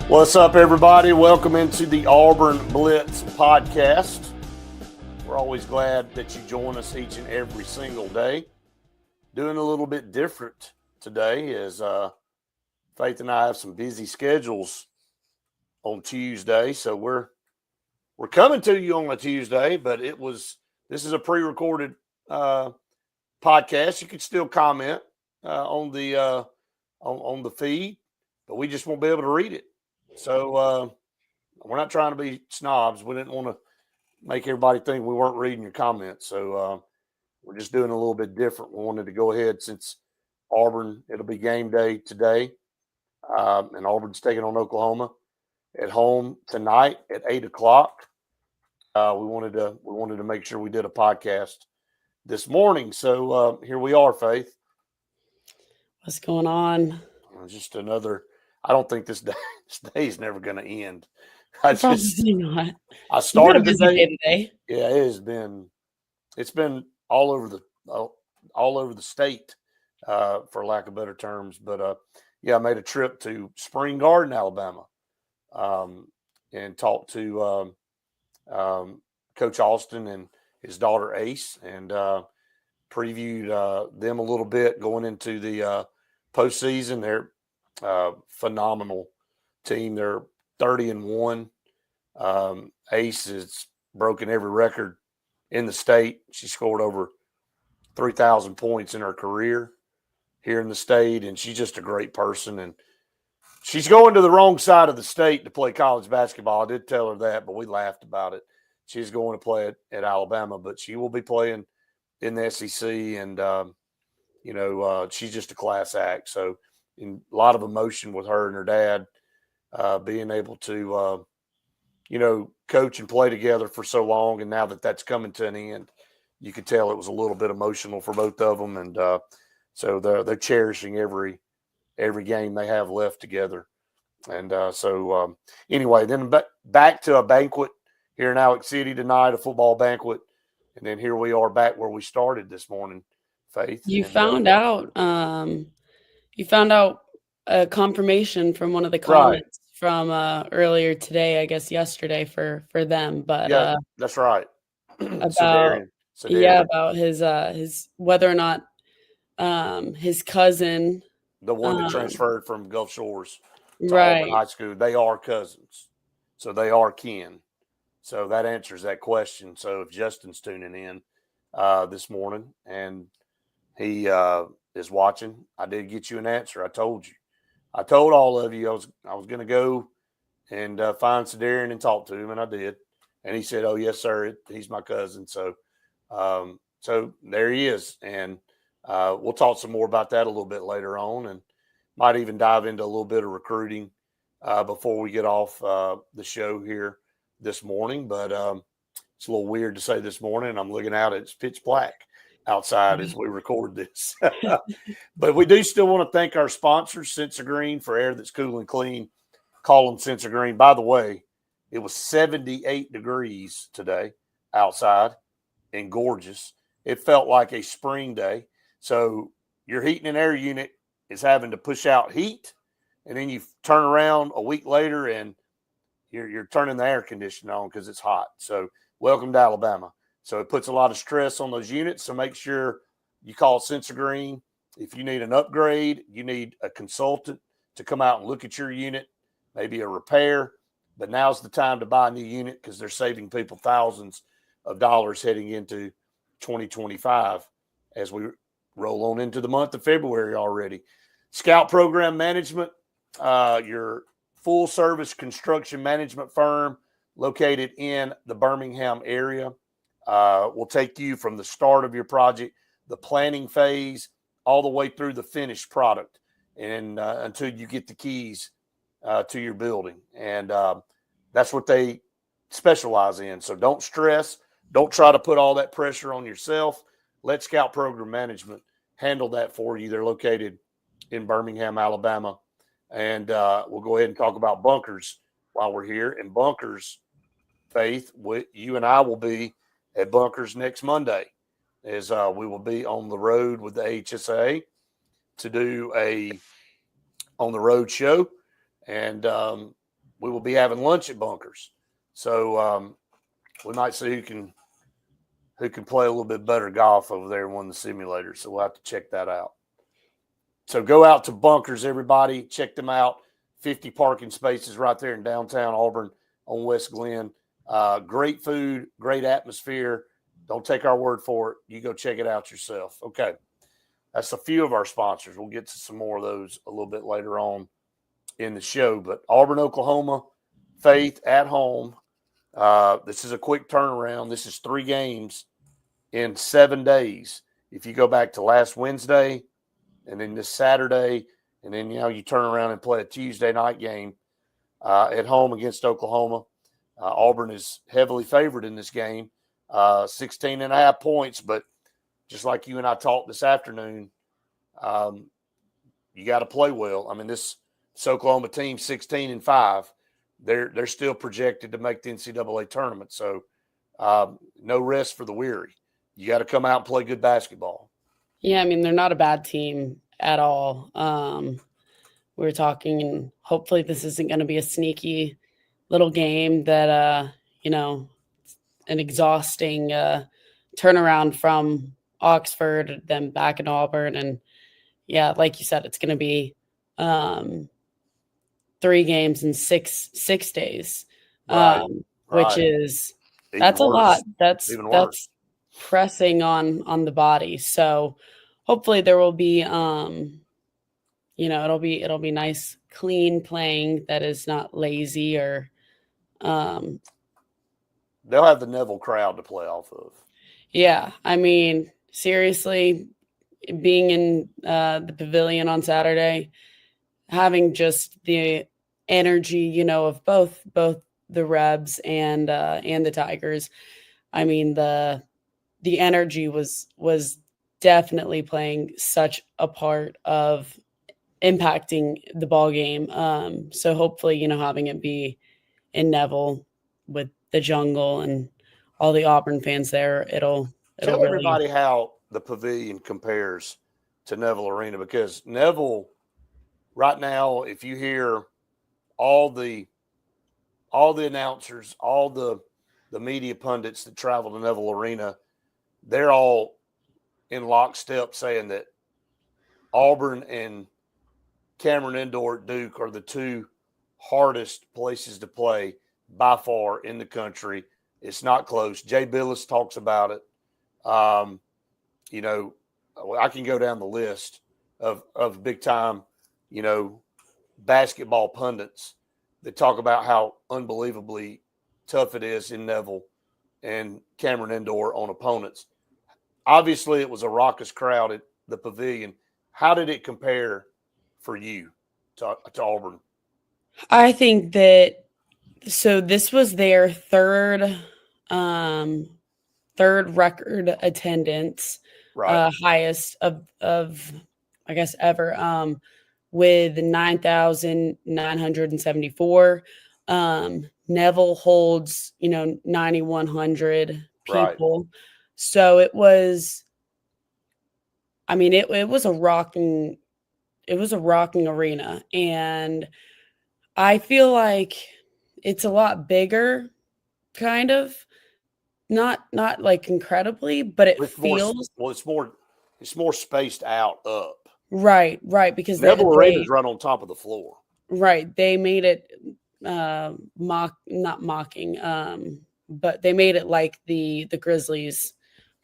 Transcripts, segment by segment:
What's up, everybody? Welcome into the Auburn Blitz podcast. We're always glad that you join us each and every single day. Doing a little bit different today is Faith and I have some busy schedules on Tuesday, so we're coming to you on a Tuesday, but this is a pre-recorded podcast. You can still comment on the feed, but we just won't be able to read it. So we're not trying to be snobs. We didn't want to make everybody think we weren't reading your comments. So we're just doing a little bit different. We wanted to go ahead since Auburn, it'll be game day today. And Auburn's taking on Oklahoma at home tonight at 8:00. We wanted to make sure we did a podcast this morning. So here we are, Faith. What's going on? Just another. I don't think this day is never going to end. Probably not. I started the day today. Yeah, it's been all over the state, for lack of better terms. But I made a trip to Spring Garden, Alabama, and talked to Coach Austin and his daughter Ace, and previewed them a little bit going into the postseason. They're phenomenal team. They're 30-1. Ace has broken every record in the state. She scored over 3,000 points in her career here in the state, and she's just a great person. And she's going to the wrong side of the state to play college basketball. I did tell her that, but we laughed about it. She's going to play at Alabama, but she will be playing in the SEC, and she's just a class act. So a lot of emotion with her and her dad being able to coach and play together for so long, and now that's coming to an end, you could tell it was a little bit emotional for both of them, and so they're cherishing every game they have left together. And anyway, then back to a banquet here in Alex City tonight, a football banquet, and then here we are back where we started this morning. Faith, you found out a confirmation from one of the comments from earlier today, I guess yesterday for them, but yeah, that's right. About about his whether or not his cousin, the one that transferred from Gulf Shores to right, Auburn High School, they are cousins, so they are kin. So that answers that question. So if Justin's tuning in this morning and he is watching, I did get you an answer. I told all of you I was going to go and find Sadarian and talk to him, and I did. And he said, "Oh yes, sir, he's my cousin." So so there he is, and we'll talk some more about that a little bit later on, and might even dive into a little bit of recruiting before we get off the show here this morning. But it's a little weird to say this morning. I'm looking out; it's pitch black outside as we record this. But we do still want to thank our sponsors, Sensor Green, for air that's cool and clean. Call them Sensor Green. By the way, it was 78 degrees today outside and gorgeous. It felt like a spring day. So your heating and air unit is having to push out heat, and then you turn around a week later and you're turning the air conditioner on because it's hot. So welcome to Alabama. So it puts a lot of stress on those units. So make sure you call Sensor Green. If you need an upgrade, you need a consultant to come out and look at your unit, maybe a repair. But now's the time to buy a new unit because they're saving people thousands of dollars heading into 2025 as we roll on into the month of February already. Scout Program Management, your full-service construction management firm located in the Birmingham area. Will take you from the start of your project, the planning phase, all the way through the finished product, and until you get the keys to your building. And that's what they specialize in. So don't stress. Don't try to put all that pressure on yourself. Let Scout Program Management handle that for you. They're located in Birmingham, Alabama. And we'll go ahead and talk about bunkers while we're here. And bunkers, Faith, you and I will be at Bunkers next Monday, as we will be on the road with the HSA to do a on the road show. And we will be having lunch at Bunkers. So we might see who can play a little bit better golf over there in one of the simulators. So we'll have to check that out. So go out to Bunkers, everybody. Check them out. 50 parking spaces right there in downtown Auburn on West Glen. Great food, great atmosphere. Don't take our word for it. You go check it out yourself. Okay. That's a few of our sponsors. We'll get to some more of those a little bit later on in the show. But Auburn, Oklahoma, Faith at home. This is a quick turnaround. This is 3 games in 7 days. If you go back to last Wednesday and then this Saturday, and then, you turn around and play a Tuesday night game at home against Oklahoma. Auburn is heavily favored in this game, 16.5 points. But just like you and I talked this afternoon, you got to play well. I mean, this Oklahoma team, 16-5, they're still projected to make the NCAA tournament. So no rest for the weary. You got to come out and play good basketball. Yeah, I mean, they're not a bad team at all. We were talking, and hopefully this isn't going to be a sneaky little game that, an exhausting turnaround from Oxford, then back in Auburn. And yeah, like you said, it's going to be 3 games in six days, which is even that's worse. a lot. That's even worse. Pressing on the body. So hopefully there will be it'll be nice, clean playing that is not lazy or they'll have the Neville crowd to play off of. Yeah, I mean, seriously, being in the pavilion on Saturday, having just the energy, of both the Rebs and the Tigers. I mean, the energy was definitely playing such a part of impacting the ball game. So hopefully, having it be in Neville with the jungle and all the Auburn fans there, it'll tell really everybody how the pavilion compares to Neville Arena, because Neville right now, if you hear all the announcers, all the media pundits that travel to Neville Arena, they're all in lockstep saying that Auburn and Cameron Indoor at Duke are the 2 hardest places to play by far in the country. It's not close. Jay Billis talks about it. I can go down the list of big time, basketball pundits that talk about how unbelievably tough it is in Neville and Cameron Indoor on opponents. Obviously, it was a raucous crowd at the pavilion. How did it compare for you to Auburn? I think that this was their third record attendance, right? Highest of I guess ever, with 9,974. Neville holds 9,100 people. Right. So it was, I mean, it was a rocking arena, and I feel like it's a lot bigger, kind of, not like incredibly, but it feels it's more spaced out up. Right, because Neville Arena's right on top of the floor. Right, they made it not mocking, but they made it like the Grizzlies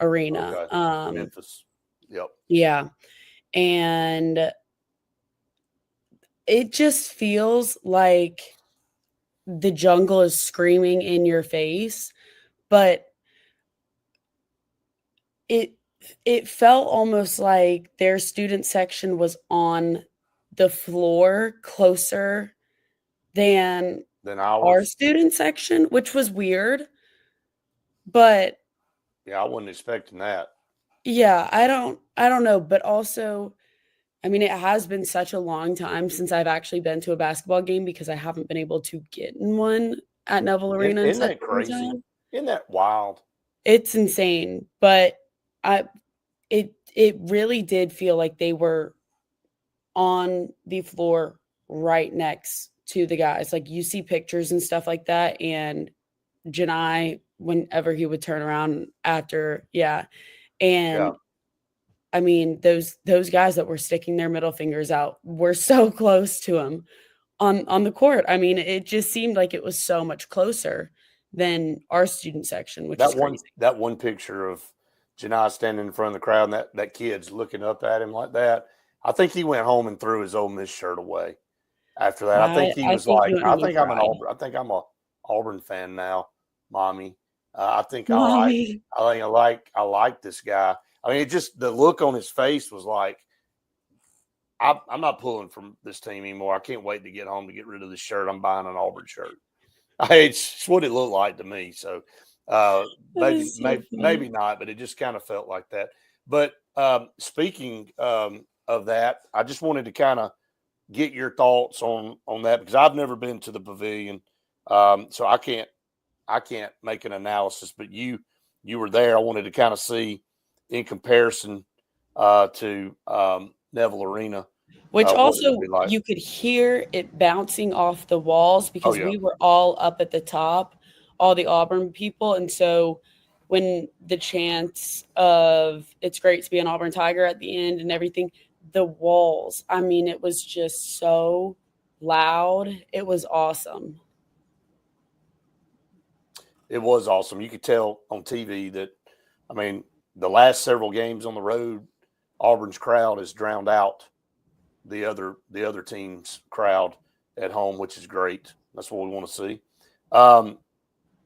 arena. Okay. Memphis. Yep. Yeah. And it just feels like the jungle is screaming in your face, but it felt almost like their student section was on the floor closer than our student section, which was weird. But yeah, I wasn't expecting that. Yeah, I don't know, but also, I mean, it has been such a long time since I've actually been to a basketball game, because I haven't been able to get in one at Neville Arena. Isn't that crazy? Isn't that wild? It's insane, but it really did feel like they were on the floor right next to the guys. Like, you see pictures and stuff like that, and Janai, whenever he would turn around after, Yeah. and I mean, those guys that were sticking their middle fingers out were so close to him on the court. I mean, it just seemed like it was so much closer than our student section, which is crazy. That one picture of Janai standing in front of the crowd and that kid's looking up at him like that. I think he went home and threw his Ole Miss shirt away after that. I think he was think like, you went I home and think I'm an cried. Auburn. I think I'm a Auburn fan now, mommy. I think Mommy. I like this guy. I mean, it just the look on his face was like, I'm not pulling from this team anymore. I can't wait to get home to get rid of this shirt. I'm buying an Auburn shirt. It's what it looked like to me. So That is so maybe funny. not, but it just kind of felt like that. But speaking of that, I just wanted to kind of get your thoughts on that because I've never been to the pavilion, so I can't make an analysis. But you were there. I wanted to kind of see in comparison to Neville Arena Which what it would also, be like. you could hear it bouncing off the walls Oh because yeah, we were all up at the top, all the Auburn people, and so when the chants of "It's great to be an Auburn Tiger" at the end and everything, the walls, I mean, it was just so loud. It was awesome. it was awesome. You could tell on TV that, I mean, the last several games on the road, Auburn's crowd has drowned out the other team's crowd at home, which is great. That's what we want to see.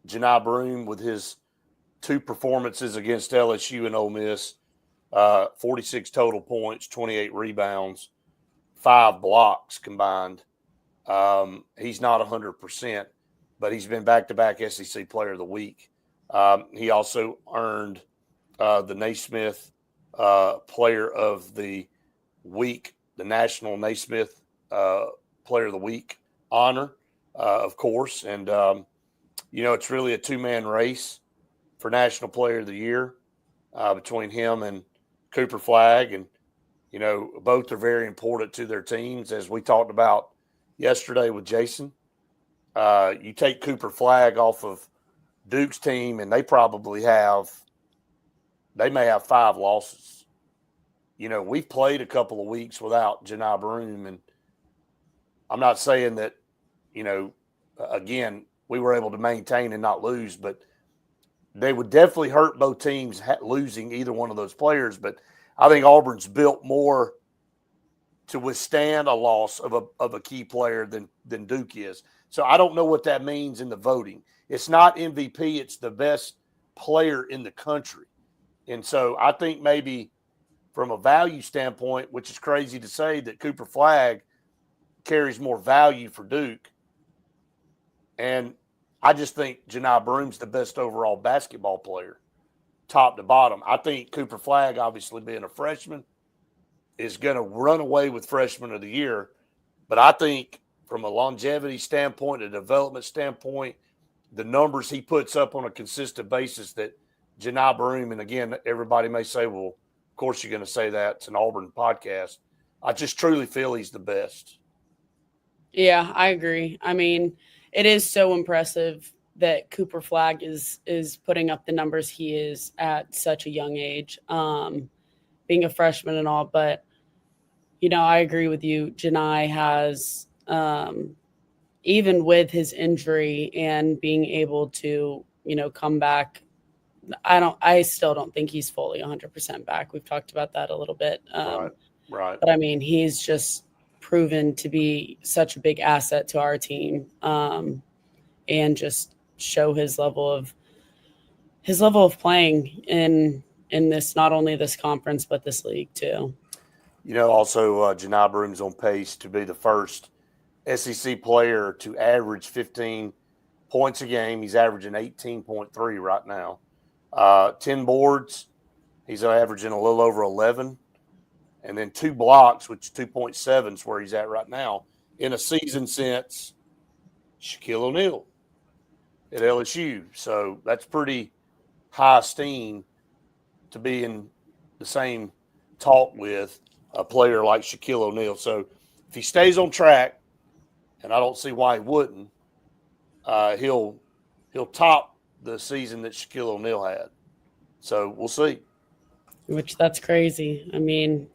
Janai Broome with his two performances against LSU and Ole Miss, 46 total points, 28 rebounds, 5 blocks combined. He's not 100%, but he's been back-to-back SEC Player of the Week. He also earned the Naismith Player of the Week, the National Naismith Player of the Week honor, of course. And, it's really a two-man race for National Player of the Year between him and Cooper Flagg. And, both are very important to their teams, as we talked about yesterday with Jason. You take Cooper Flagg off of Duke's team, and they may have 5 losses. We've played a couple of weeks without Janai Broome, and I'm not saying that, again, we were able to maintain and not lose, but they would definitely hurt both teams losing either one of those players. But I think Auburn's built more to withstand a loss of a key player than Duke is. So I don't know what that means in the voting. It's not MVP, it's the best player in the country. And so I think maybe from a value standpoint, which is crazy to say that Cooper Flagg carries more value for Duke. And I just think Janai Broome's the best overall basketball player, top to bottom. I think Cooper Flagg, obviously being a freshman, is going to run away with Freshman of the Year. But I think from a longevity standpoint, a development standpoint, the numbers he puts up on a consistent basis that Janai Broome, and again, everybody may say, well, of course you're going to say that. It's an Auburn podcast. I just truly feel he's the best. Yeah, I agree. I mean, it is so impressive that Cooper Flagg is putting up the numbers he is at such a young age, being a freshman and all. But I agree with you. Janai has, even with his injury and being able to, come back. I still don't think he's fully 100% back. We've talked about that a little bit. Right. But I mean, he's just proven to be such a big asset to our team, and just show his level of playing in this, not only this conference but this league too. Also Janai Broome's on pace to be the first SEC player to average 15 points a game. He's averaging 18.3 right now. 10 boards. He's averaging a little over 11. And then 2 blocks, which 2.7 is where he's at right now in a season since Shaquille O'Neal at LSU. So that's pretty high esteem to be in the same talk with a player like Shaquille O'Neal. So if he stays on track, and I don't see why he wouldn't, he'll top the season that Shaquille O'Neal had. So we'll see. Which that's crazy. I mean,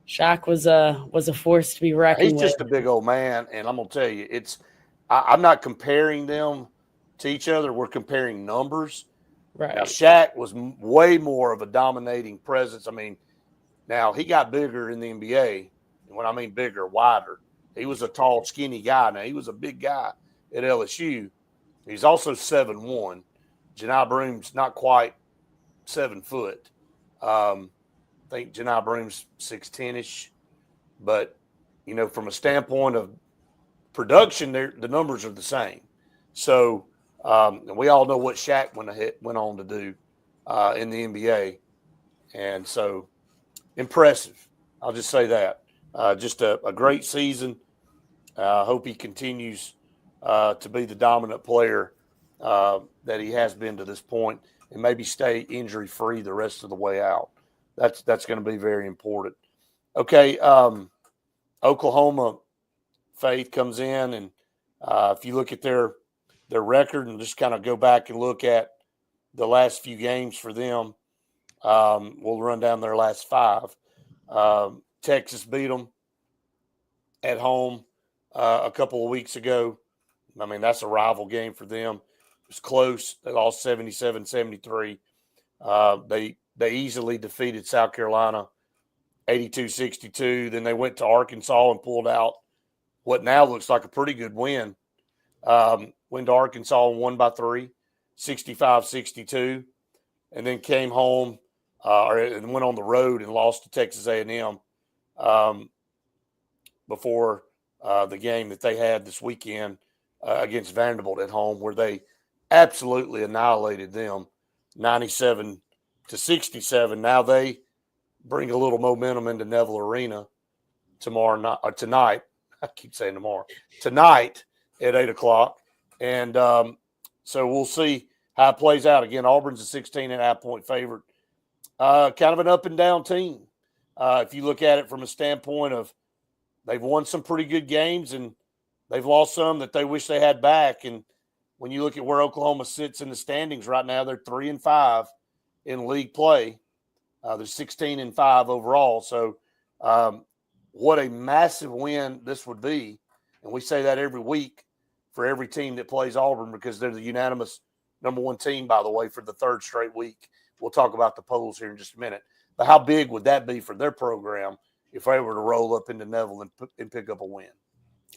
Shaq was a force to be He's reckoned with. just a big old man, and I'm gonna tell you, I'm not comparing them to each other. We're comparing numbers. Right. Now Shaq was way more of a dominating presence. I mean, now he got bigger in the NBA, and when I mean bigger, wider. He was a tall, skinny guy. Now he was a big guy at LSU. He's also 7'1". Janai Broom's not quite 7 foot. I think Janai Broom's 6'10"ish. But, from a standpoint of production, the numbers are the same. So, and we all know what Shaq went on to do in the NBA. And so, impressive. I'll just say that. Just a great season. I hope he continues to be the dominant player that he has been to this point, and maybe stay injury free the rest of the way out. That's going to be very important. Okay, Oklahoma Faith comes in, and if you look at their record and just kind of go back and look at the last few games for them, we'll run down their last 5. Texas beat them at home a couple of weeks ago. I mean, that's a rival game for them. It was close. They lost 77-73. They easily defeated South Carolina 82-62. Then they went to Arkansas and pulled out what now looks like a pretty good win. Went to Arkansas and won by 3, 65-62, and then came home and went on the road and lost to Texas A&M before the game that they had this weekend against Vanderbilt at home, where they absolutely annihilated them 97-67. Now they bring a little momentum into Neville Arena tonight. I keep saying tonight at 8:00. And so we'll see how it plays out. Again, Auburn's a 16.5-point favorite. Kind of an up and down team. If you look at it from a standpoint of they've won some pretty good games and they've lost some that they wish they had back. And when you look at where Oklahoma sits in the standings right now, they're 3-5 in league play. They're 16-5 overall. So what a massive win this would be. And we say that every week for every team that plays Auburn, because they're the unanimous number 1 team, by the way, for the 3rd straight week. We'll talk about the polls here in just a minute. But how big would that be for their program if they were to roll up into Neville and pick up a win?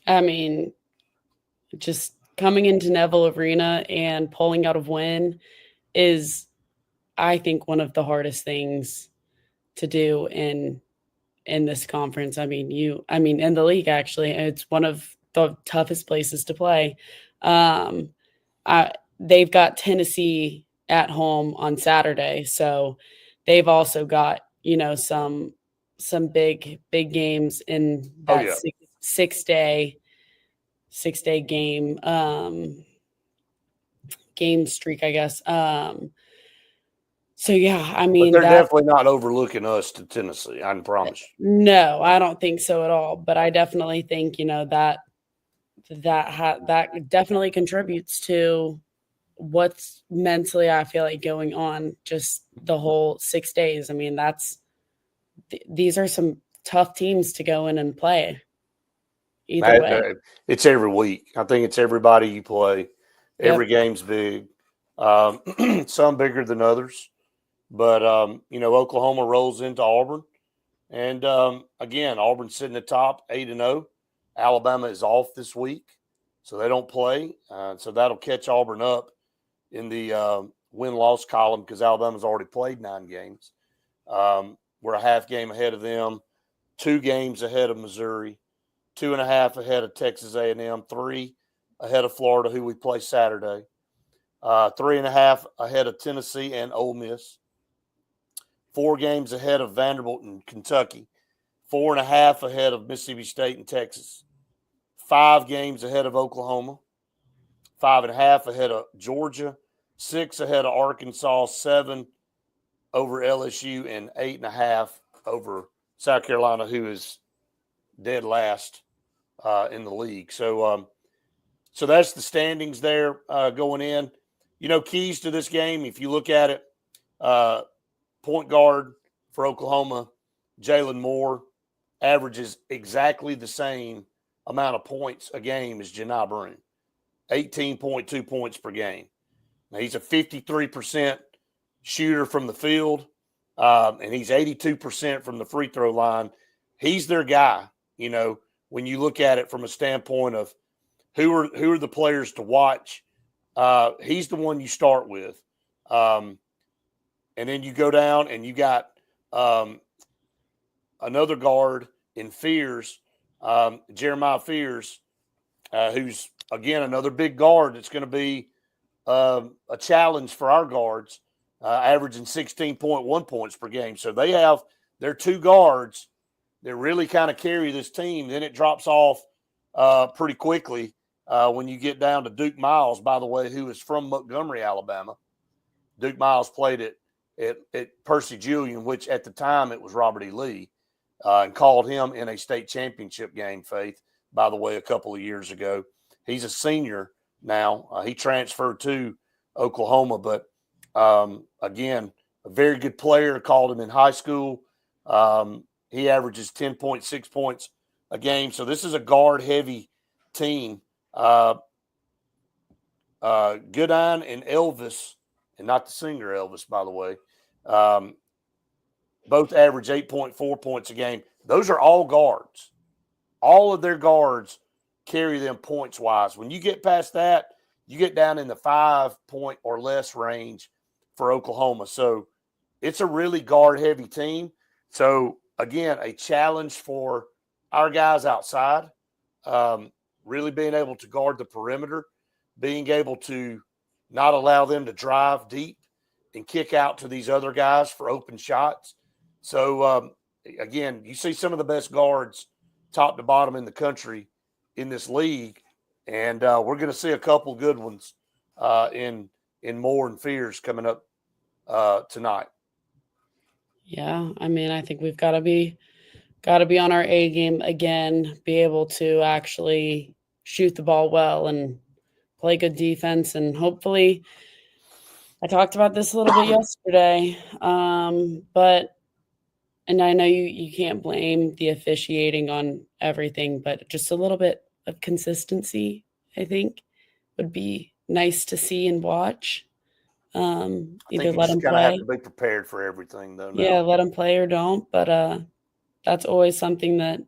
I mean, just coming into Neville Arena and pulling out a win is, I think, one of the hardest things to do in this conference. I mean, in the league, actually, it's one of the toughest places to play. They've got Tennessee at home on Saturday, so they've also got some big games in that six-day game streak, I guess. So yeah, I mean, but they're definitely not overlooking us to Tennessee. I can promise. No, I don't think so at all. But I definitely think that definitely contributes to what's mentally, I feel like, going on just the whole 6 days. I mean, these are some tough teams to go in and play. Either way, it's every week. I think it's everybody you play. Every game's big. Some bigger than others. But, Oklahoma rolls into Auburn. And, again, Auburn's sitting at top 8-0. Alabama is off this week, so they don't play. So that'll catch Auburn up in the win-loss column because Alabama's already played 9 games. We're a half game ahead of them, 2 games ahead of Missouri, 2.5 ahead of Texas A&M, 3 ahead of Florida, who we play Saturday, 3.5 ahead of Tennessee and Ole Miss, 4 games ahead of Vanderbilt and Kentucky, 4.5 ahead of Mississippi State and Texas, 5 games ahead of Oklahoma, 5.5 ahead of Georgia, 6 ahead of Arkansas, 7 over LSU, and 8.5 over South Carolina, who is dead last in the league. So that's the standings there going in. Keys to this game, if you look at it, point guard for Oklahoma, Jalen Moore, averages exactly the same amount of points a game as Janai Broome, 18.2 points per game. Now, he's a 53% shooter from the field, and he's 82% from the free throw line. He's their guy, when you look at it from a standpoint of who are the players to watch. He's the one you start with. And then you go down and you got another guard in Fears, Jeremiah Fears, who's, again, another big guard that's going to be a challenge for our guards, averaging 16.1 points per game. So they have their two guards that really kind of carry this team. Then it drops off pretty quickly when you get down to Duke Miles, by the way, who is from Montgomery, Alabama. Duke Miles played at Percy Julian, which at the time it was Robert E. Lee, and called him in a state championship game, Faith, by the way, a couple of years ago. He's a senior now. He transferred to Oklahoma, but again, a very good player. Called him in high school. He averages 10.6 points a game. So this is a guard-heavy team. Goodine and Elvis, and not the singer Elvis, by the way, both average 8.4 points a game. Those are all guards. All of their guards carry them points-wise. When you get past that, you get down in the 5-point or less range for Oklahoma. So it's a really guard-heavy team. So, again, a challenge for our guys outside, really being able to guard the perimeter, being able to not allow them to drive deep and kick out to these other guys for open shots. So, again, you see some of the best guards top to bottom in the country in this league, and we're going to see a couple good ones in Moore and Fears coming up tonight. Yeah, I mean, I think we've got to be on our A game again, be able to actually shoot the ball well and play good defense, and hopefully, I talked about this a little bit yesterday, and I know you can't blame the officiating on everything, but just a little bit of consistency, I think, would be nice to see and watch. Either let them play. Have to be prepared for everything, though. Now. Yeah, let them play or don't. But that's always something that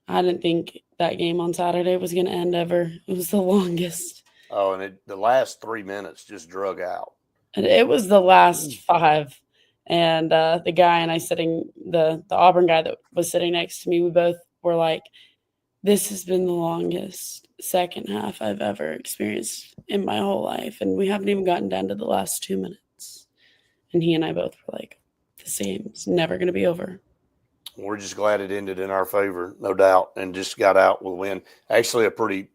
I didn't think that game on Saturday was going to end ever. It was the longest. Oh, and the last 3 minutes just drug out. And it was the last 5. And the guy and I the Auburn guy that was sitting next to me, we both were like, this has been the longest second half I've ever experienced in my whole life. And we haven't even gotten down to the last 2 minutes. And he and I both were like, this game's never going to be over. We're just glad it ended in our favor, no doubt, and just got out with a win. Actually, a pretty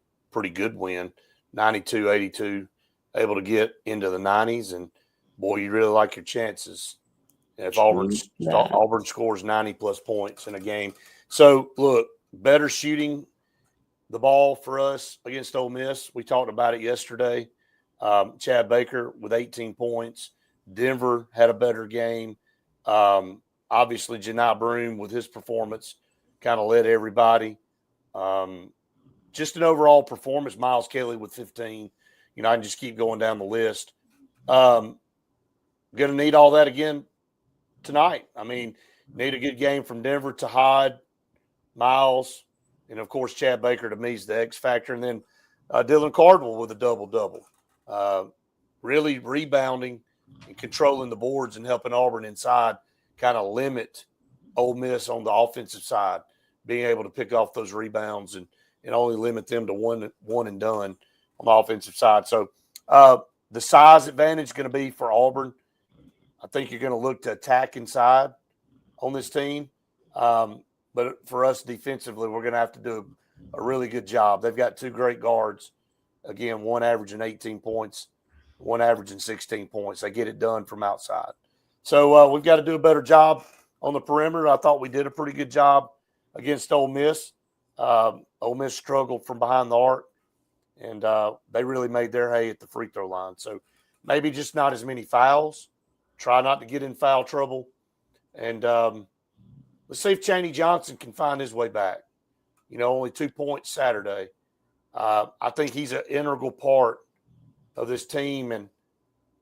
good win, 92-82, able to get into the 90s. And, boy, you really like your chances if Auburn scores 90-plus points in a game. So, look, better shooting the ball for us against Ole Miss. We talked about it yesterday. Chad Baker with 18 points. Denver had a better game. Obviously, Janai Broome with his performance kind of led everybody. Just an overall performance. Miles Kelly with 15. I can just keep going down the list. Going to need all that again tonight. I mean, need a good game from Denver to Hyde, Miles, and, of course, Chad Baker to me is the X factor. And then Dylan Cardwell with a double-double. Really rebounding and controlling the boards and helping Auburn inside kind of limit Ole Miss on the offensive side, being able to pick off those rebounds and only limit them to one and done on the offensive side. So the size advantage is going to be for Auburn. I think you're going to look to attack inside on this team. But for us defensively, we're going to have to do a really good job. They've got 2 great guards. Again, one averaging 18 points, one averaging 16 points. They get it done from outside. So we've got to do a better job on the perimeter. I thought we did a pretty good job against Ole Miss. Ole Miss struggled from behind the arc, and they really made their hay at the free throw line. So maybe just not as many fouls. Try not to get in foul trouble. And let's see if Chaney Johnson can find his way back. Only 2 points Saturday. I think he's an integral part of this team. And,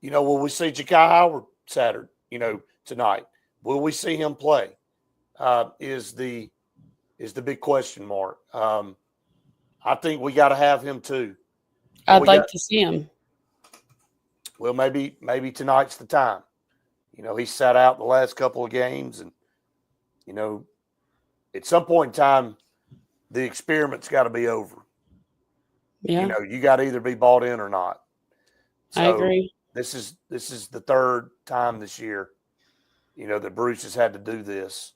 will we see Ja'Kai Howard Saturday, tonight? Will we see him play? Is the big question mark. I think we got to have him too. I'd like to see him. Well, maybe tonight's the time. He sat out the last couple of games, and at some point in time, the experiment's got to be over. Yeah. You got to either be bought in or not. So I agree. This is the third time this year, that Bruce has had to do this.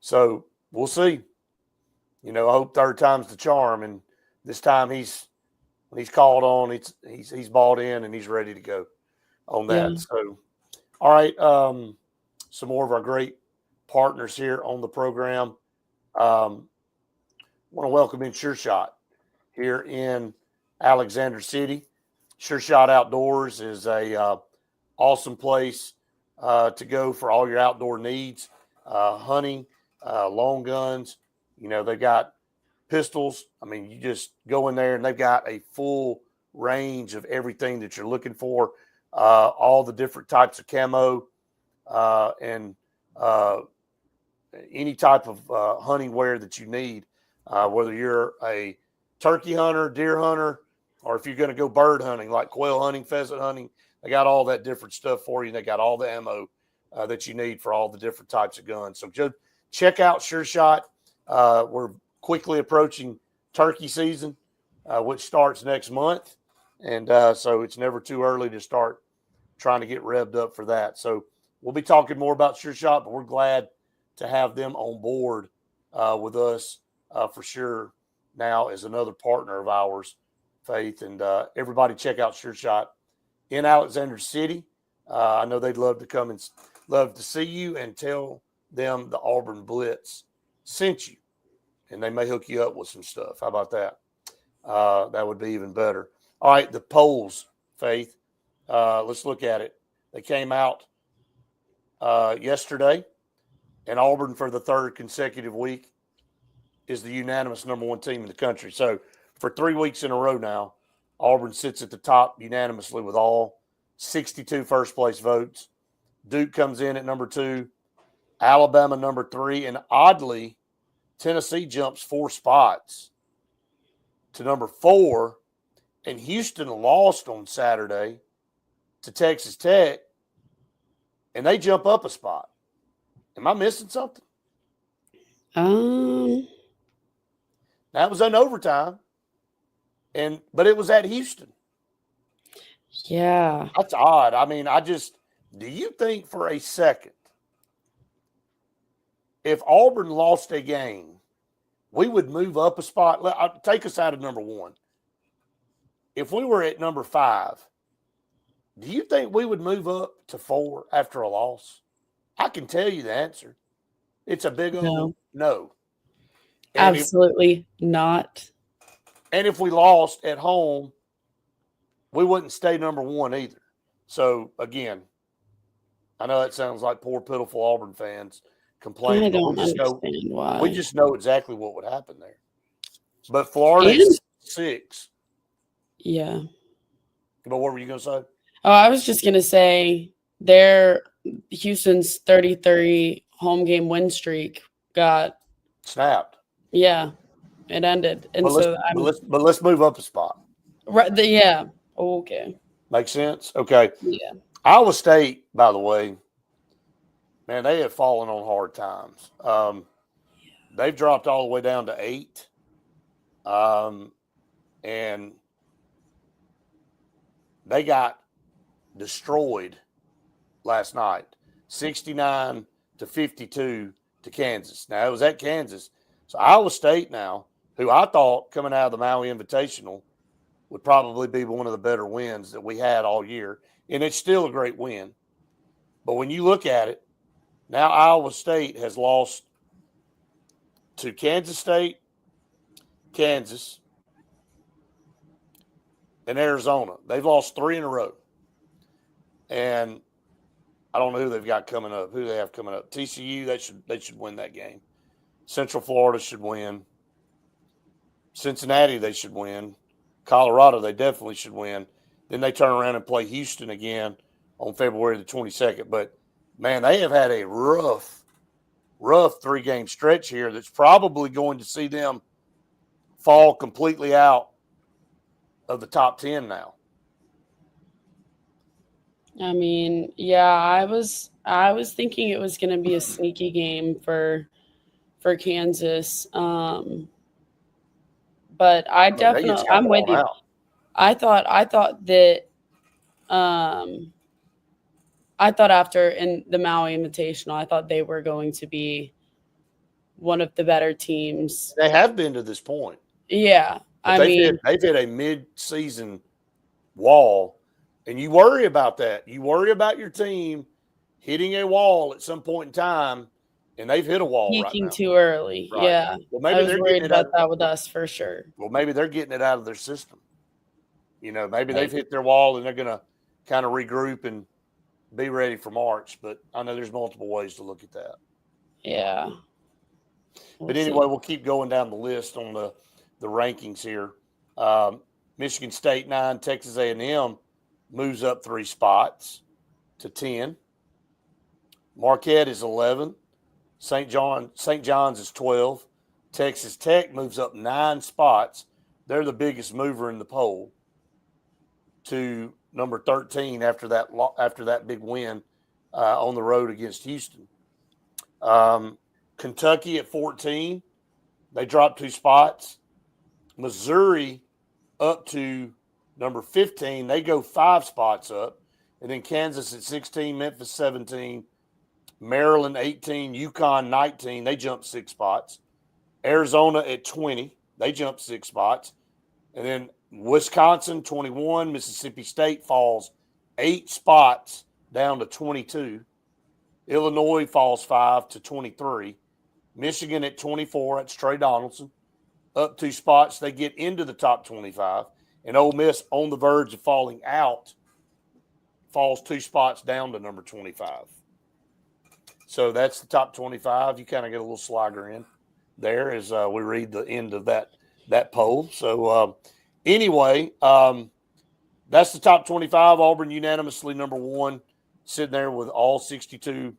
So we'll see. I hope third time's the charm, and this time when he's called on, he's bought in and he's ready to go on that. Yeah. So, all right, some more of our great partners here on the program. Want to welcome in Sure Shot here in Alexander City. Sure Shot Outdoors is a awesome place to go for all your outdoor needs, hunting, long guns. They've got pistols. I mean, you just go in there and they've got a full range of everything that you're looking for, all the different types of camo and any type of hunting wear that you need, whether you're a turkey hunter, deer hunter, or if you're going to go bird hunting, like quail hunting, pheasant hunting. They got all that different stuff for you. They got all the ammo that you need for all the different types of guns. So just check out Sure Shot. We're quickly approaching turkey season, which starts next month. And so it's never too early to start trying to get revved up for that. So we'll be talking more about Sure Shot, but we're glad to have them on board with us for sure now as another partner of ours, Faith. And everybody check out Sure Shot in Alexander City. I know they'd love to come and love to see you, and tell them the Auburn Blitz sent you, and they may hook you up with some stuff. How about that? That would be even better. All right, the polls, Faith. Let's look at it. They came out yesterday, and Auburn for the third consecutive week is the unanimous number one team in the country. So for 3 weeks in a row now, Auburn sits at the top unanimously with all 62 first-place votes. Duke comes in at number 2, Alabama number 3, and oddly, Tennessee jumps 4 spots to number 4, and Houston lost on Saturday to Texas Tech, and they jump up a spot. Am I missing something? That was in overtime, but it was at Houston. Yeah. That's odd. I mean, do you think for a second, if Auburn lost a game, we would move up a spot? Take us out of number 1. If we were at number 5, do you think we would move up to 4 after a loss? I can tell you the answer. It's a big old no. Absolutely not. And if we lost at home, we wouldn't stay number 1 either. So, again, I know that sounds like poor, pitiful Auburn fans complaining. I don't understand why. We just know exactly what would happen there. But Florida is 6. Yeah. But what were you going to say? Oh, I was just going to say Houston's 33 home game win streak got snapped. Yeah, it ended. And but let's move up a spot. Right. Yeah. Okay. Makes sense? Okay. Yeah. Iowa State, by the way, man, they have fallen on hard times. They've dropped all the way down to 8. And they got destroyed last night, 69-52 to Kansas. Now, it was at Kansas. So Iowa State now, who I thought coming out of the Maui Invitational would probably be one of the better wins that we had all year. And it's still a great win. But when you look at it, now Iowa State has lost to Kansas State, Kansas, and Arizona. They've lost 3 in a row. And I don't know who they've got coming up. Who they have coming up? TCU. They should win that game. Central Florida should win. Cincinnati, they should win. Colorado, they definitely should win. Then they turn around and play Houston again on February the 22nd. But, man, they have had a rough 3-game stretch here that's probably going to see them fall completely out of the top 10 now. I mean, yeah, I was thinking it was going to be a sneaky game for Kansas. But I definitely, I'm with you. I thought that I thought after in the Maui Invitational, I thought they were going to be one of the better teams. They have been to this point. Yeah, but they've hit a mid-season wall, and you worry about that. You worry about your team hitting a wall at some point in time, and they've hit a wall peaking right now. too early. Right. Yeah, well, maybe I was they're worried getting about that with us for sure. Well, maybe they're getting it out of their system. You know, maybe they've hit their wall and they're going to kind of regroup and be ready for March. But I know there's multiple ways to look at that. Yeah. But anyway, we'll keep going down the list on the rankings here. Michigan State 9, Texas A&M moves up 3 spots to 10. Marquette is 11. St. John's is 12. Texas Tech moves up 9 spots. They're the biggest mover in the poll to number 13 after that big win on the road against Houston. Kentucky at 14. They dropped 2 spots. Missouri up to number 15. They go 5 spots up. And then Kansas at 16, Memphis 17, Maryland 18, UConn 19. They jump 6 spots. Arizona at 20. They jump 6 spots. And then Wisconsin 21. Mississippi State falls 8 spots down to 22. Illinois falls 5 to 23. Michigan at 24. That's Trey Donaldson. Up 2 spots. They get into the top 25. And Ole Miss, on the verge of falling out, falls 2 spots down to number 25. So that's the top 25. You kind of get a little slagger in there as we read the end of that poll. So anyway, that's the top 25. Auburn unanimously number 1, sitting there with all 62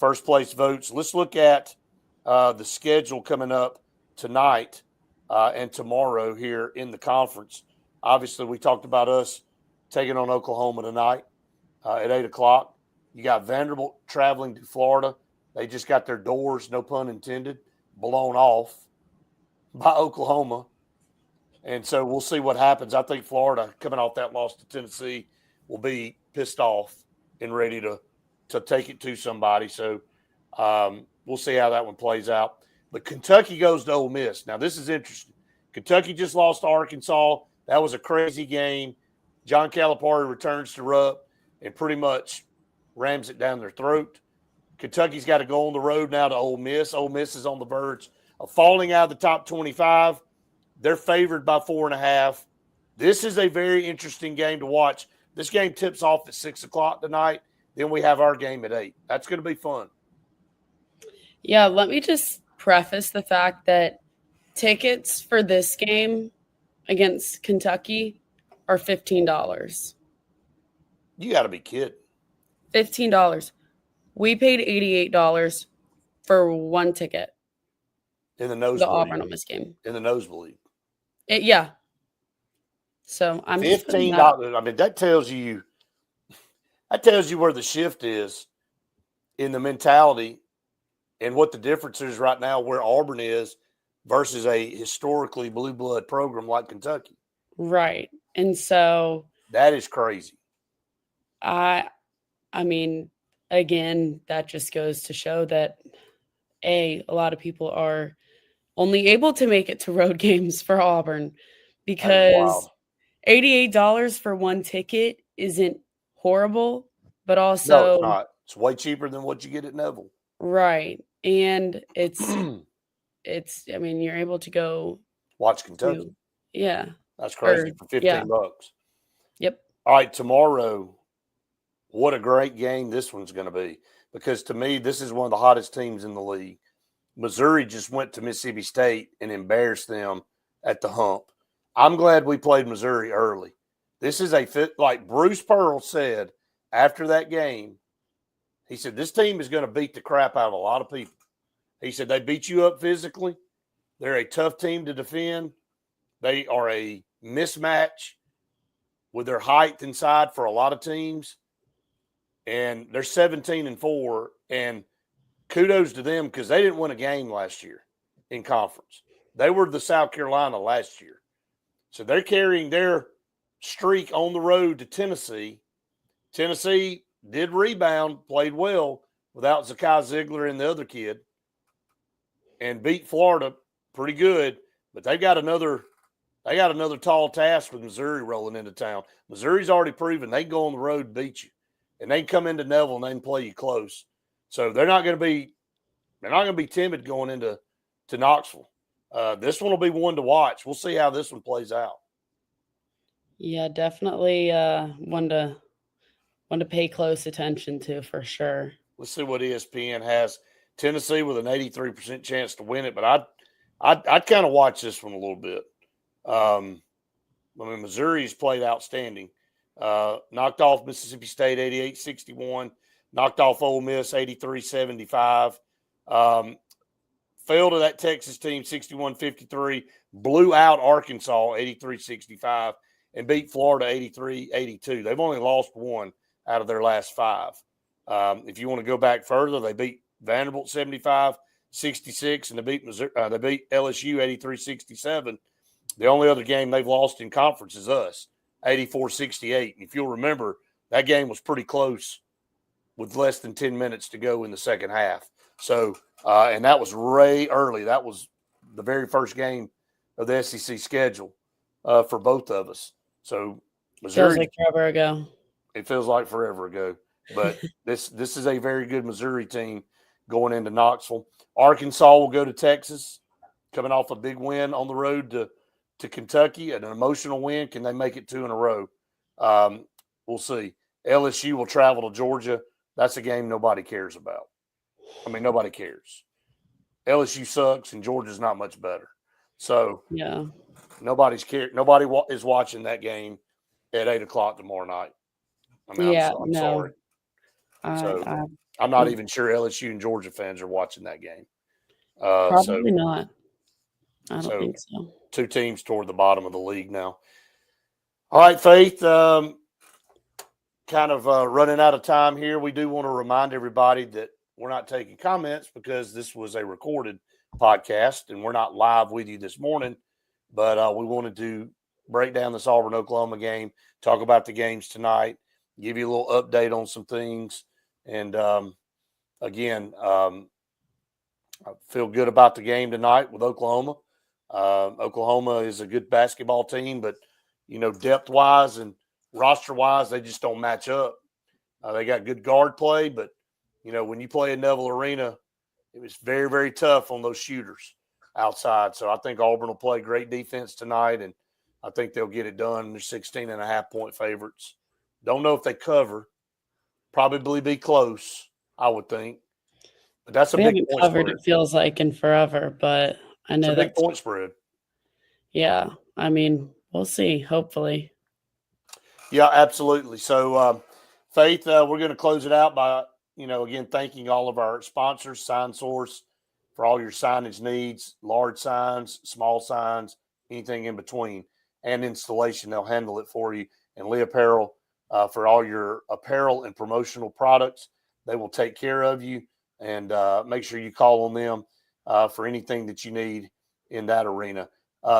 first-place votes. Let's look at the schedule coming up tonight and tomorrow here in the conference. Obviously, we talked about us taking on Oklahoma tonight at 8 o'clock. You got Vanderbilt traveling to Florida. They just got their doors, no pun intended, blown off by Oklahoma. And so we'll see what happens. I think Florida, coming off that loss to Tennessee, will be pissed off and ready to take it to somebody. So we'll see how that one plays out. But Kentucky goes to Ole Miss. Now, this is interesting. Kentucky just lost to Arkansas. That was a crazy game. John Calipari returns to Rupp and pretty much rams it down their throat. Kentucky's got to go on the road now to Ole Miss. Ole Miss is on the verge of falling out of the top 25. They're favored by 4.5. This is a very interesting game to watch. This game tips off at 6 o'clock tonight. Then we have our game at 8. That's going to be fun. Yeah, let me just preface the fact that tickets for this game against Kentucky are $15. You got to be kidding. $15. We paid $88 for one ticket. In the nosebleed. The Auburn Ole Miss game. In the nosebleed. Yeah. So I'm $15. I mean, that tells you where the shift is in the mentality and what the difference is right now where Auburn is versus a historically blue blood program like Kentucky. Right. And so that is crazy. I mean, again, that just goes to show that a lot of people are only able to make it to road games for Auburn because $88 for one ticket isn't horrible, but also no, it's not. It's way cheaper than what you get at Neville. Right. And it's I mean, you're able to go Watch Kentucky. Yeah. That's crazy for $15. Yep. All right, tomorrow, what a great game this one's going to be, because to me, this is one of the hottest teams in the league. Missouri just went to Mississippi State and embarrassed them at the hump. I'm glad we played Missouri early. This is like Bruce Pearl said after that game. He said, this team is going to beat the crap out of a lot of people. He said, they beat you up physically. They're a tough team to defend. They are a mismatch with their height inside for a lot of teams. And they're 17-4. And kudos to them, because they didn't win a game last year in conference. They were the South Carolina last year. So they're carrying their streak on the road to Tennessee. Tennessee did rebound, played well without Zakai Ziegler and the other kid, and beat Florida pretty good. But they got another tall task with Missouri rolling into town. Missouri's already proven they can go on the road and beat you. And they can come into Neville and they can play you close. So they're not going to be timid going into Knoxville. This one will be one to watch. We'll see how this one plays out. Yeah, definitely one to pay close attention to for sure. Let's see what ESPN has. Tennessee with an 83% chance to win it, but I'd kind of watch this one a little bit. Missouri's played outstanding. Knocked off Mississippi State 88-61. Knocked off Ole Miss 83-75. Fell to that Texas team 61-53. Blew out Arkansas 83-65 and beat Florida 83-82. They've only lost one out of their last five. If you want to go back further, they beat Vanderbilt 75-66, and they beat LSU 83-67. The only other game they've lost in conference is us, 84-68. And if you'll remember, that game was pretty close with less than 10 minutes to go in the second half. So, and that was way early. That was the very first game of the SEC schedule for both of us. So, Missouri. Feels like forever ago. It feels like forever ago. But this is a very good Missouri team going into Knoxville. Arkansas will go to Texas, coming off a big win on the road to Kentucky, an emotional win. Can they make it two in a row? We'll see. LSU will travel to Georgia. That's a game nobody cares about. I mean, nobody cares. LSU sucks, and Georgia's not much better. So yeah, nobody is watching that game at 8:00 tomorrow night. I mean, I'm sorry. I'm not even sure LSU and Georgia fans are watching that game. Probably not. I don't think so. Two teams toward the bottom of the league now. All right, Faith, kind of running out of time here. We do want to remind everybody that we're not taking comments because this was a recorded podcast and we're not live with you this morning. But we wanted to break down this Auburn-Oklahoma game, talk about the games tonight, give you a little update on some things. And, again, I feel good about the game tonight with Oklahoma. Oklahoma is a good basketball team, but, depth-wise and roster-wise, they just don't match up. They got good guard play, but, when you play in Neville Arena, it was very, very tough on those shooters outside. So I think Auburn will play great defense tonight, and I think they'll get it done. They're 16.5-point favorites. Don't know if they cover. Probably be close, I would think. But that's a big point covered, spread. It feels like in forever, but I know that's a big point spread. Yeah, I mean, we'll see. Hopefully. Yeah, absolutely. So, Faith, we're going to close it out by, again, thanking all of our sponsors, Sign Source, for all your signage needs, large signs, small signs, anything in between, and installation. They'll handle it for you. And Lee Apparel, for all your apparel and promotional products, they will take care of you. And make sure you call on them for anything that you need in that arena.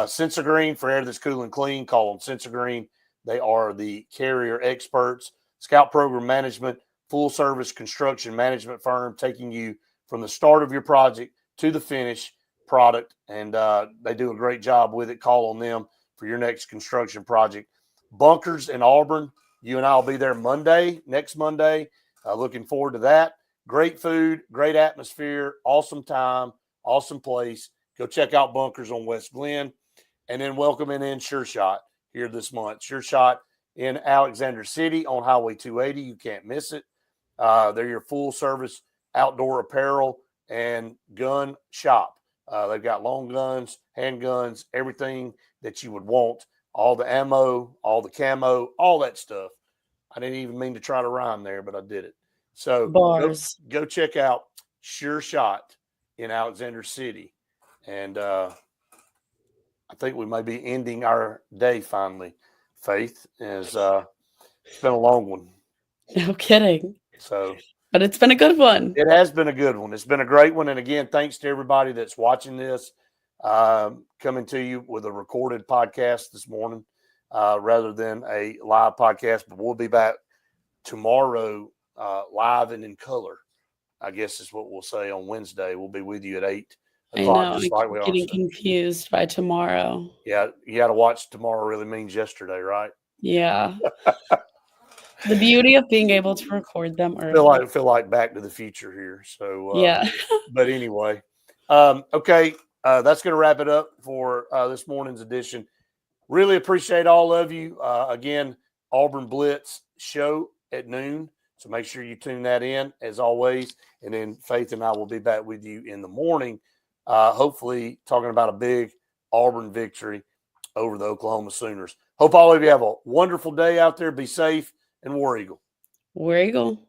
Sensor Green, for air that's cool and clean, call them Sensor Green. They are the carrier experts. Scout Program Management, full-service construction management firm, taking you from the start of your project to the finish product. And they do a great job with it. Call on them for your next construction project. Bunkers in Auburn, you and I will be there next Monday. Looking forward to that. Great food, great atmosphere, awesome time, awesome place. Go check out Bunkers on West Glen. and then welcoming in Sure Shot here this month. Sure Shot in Alexander City on Highway 280. You can't miss it. They're your full service outdoor apparel and gun shop. They've got long guns, handguns, everything that you would want. All the ammo, all the camo, all that stuff. I didn't even mean to try to rhyme there, but I did it. So Bars. go check out Sure Shot in Alexander City. And I think we may be ending our day finally, Faith. It's been a long one. No kidding. So, but it's been a good one. It has been a good one. It's been a great one. And again, thanks to everybody that's watching this, coming to you with a recorded podcast this morning rather than a live podcast. But we'll be back tomorrow live and in color, I guess is what we'll say on Wednesday. We'll be with you at 8 o'clock. I know. Just like we are. Getting confused by tomorrow. Yeah. You got to watch tomorrow really means yesterday, right? Yeah. The beauty of being able to record them early. Feel like Back to the Future here. So yeah. But anyway, okay, that's going to wrap it up for this morning's edition. Really appreciate all of you. Again, Auburn Blitz show at noon. So make sure you tune that in as always. And then Faith and I will be back with you in the morning, hopefully talking about a big Auburn victory over the Oklahoma Sooners. Hope all of you have a wonderful day out there. Be safe and War Eagle. War Eagle.